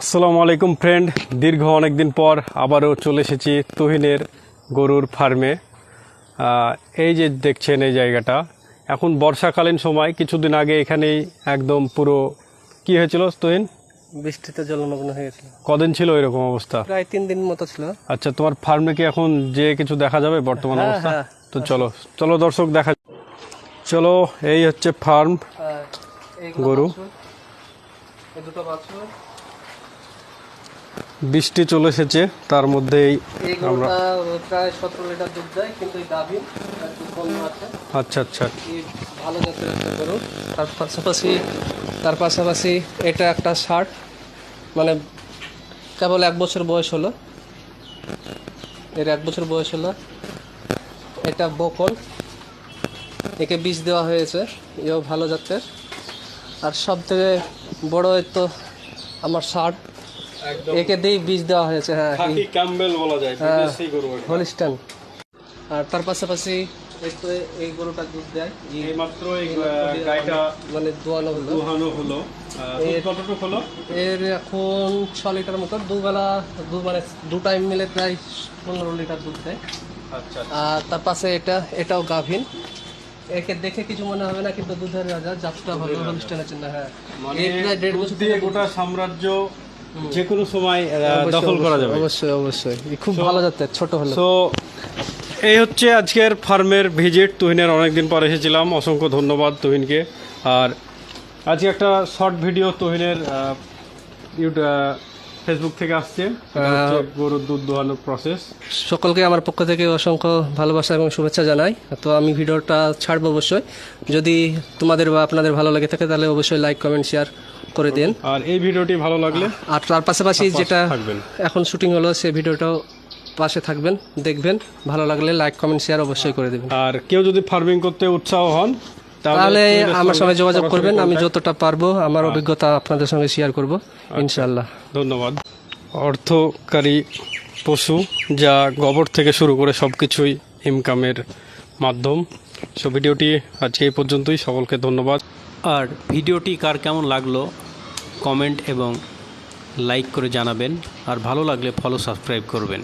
আসসালামু আলাইকুম ফ্রেন্ড, দীর্ঘ অনেক দিন পর আবারও চলে এসেছি তুহিনের গরুর ফার্মে। এই যে দেখছেন এই জায়গাটা, এখন বর্ষাকালীন সময়। কিছুদিন আগে এখানেই একদম পুরো কি হয়েছিল তুহিন? বৃষ্টিতে জলমগ্ন হয়ে গেছিল। কদিন ছিল এরকম অবস্থা? প্রায় 3 দিন মতো ছিল। আচ্ছা, তোমার ফার্মে কি এখন যে কিছু দেখা যাবে বর্তমান অবস্থা? হ্যাঁ। তো চলো চলো দর্শক দেখা। চলো, এই হচ্ছে ফার্ম গরু। এই দুটো বাছুর। বৃষ্টি চলে এসেছে, তার মধ্যেই এই গরুটা প্রায় 17 লিটার দুধ দেয়, কিন্তু এই গাভীর একটু কম আছে। আচ্ছা আচ্ছা, এই ভালো জাতের একটা গরু। তার পাশাপাশি এটা একটা ষাট, মানে কেবল 1 বছর বয়স হলো। এর 1 বছর বয়স হলো। এটা বকন, একে বীজ দেওয়া হয়েছে, এও ভালো জাতের। আর সব থেকে বড় তো আমার ষাট, একে দিয়েই বীজ দেওয়া হয়েছে। হ্যাঁ, ক্যাম্বেল বলা যায়, বিদেশি গরু এটা। হলিস্টান। আর তার পাশাপাশি এই গরুটা দুধ দেয়। এইমাত্র এই গাইটা মানে দুহানো হলো। কতটুকু হলো? এর এখন 6 লিটার মতো। মানে 2 টাইম মিলে প্রায় 15 লিটার দুধ দেয়। আচ্ছা, আর তার পাশে এটাও গাভীন। একে দেখে কিছু মনে হবে না, কিন্তু দুধের রাজা, জাতটা ভালো, হলিস্টানের জন্য। হ্যাঁ, মানে এই প্রায় 1.5 বছর দিয়ে গোটা সাম্রাজ্য যে কোনো সময় দখল করা যাবে। অবশ্যই খুব ভালো জাতের, ছোট হলো। তো এই হচ্ছে আজকের ফার্মের ভিজিট। তুহিনের অনেকদিন পর এসেছিলাম, অসংখ্য ধন্যবাদ তুহিনকে। আর আজকে একটা শর্ট ভিডিও তুহিনের ফেসবুক থেকে আসছে, গরুর দুধ দোহানোর প্রসেস। সকলকে আমার পক্ষ থেকে অসংখ্য ভালোবাসা এবং শুভেচ্ছা জানাই। তো আমি ভিডিওটা ছাড়বো অবশ্যই। যদি তোমাদের বা আপনাদের ভালো লাগে থাকে তাহলে অবশ্যই লাইক, কমেন্ট, শেয়ার করে দিন। আর এই ভিডিওটি ভালো লাগলে আর তার পাশাপাশি যেটা থাকবেন, এখন শুটিং হলো সেই ভিডিওটাও পাশে থাকবেন, দেখবেন। ভালো লাগলে লাইক, কমেন্ট, শেয়ার অবশ্যই করে দেবেন। আর কেউ যদি ফার্মিং করতে উৎসাহ হন তাহলে আমার সঙ্গে যোগাযোগ করবেন। আমি যতটা পারবো আমার অভিজ্ঞতা আপনাদের সঙ্গে শেয়ার করব ইনশাআল্লাহ। ধন্যবাদ। অর্থকারী পশু, যা গোবর থেকে শুরু করে সব কিছুই ইনকামের মাধ্যম। সো ভিডিওটি আজকে এই পর্যন্তই। সকলকে ধন্যবাদ। আর ভিডিওটি কার কেমন লাগলো কমেন্ট এবং লাইক করে জানাবেন। আর ভালো লাগলে ফলো, সাবস্ক্রাইব করবেন।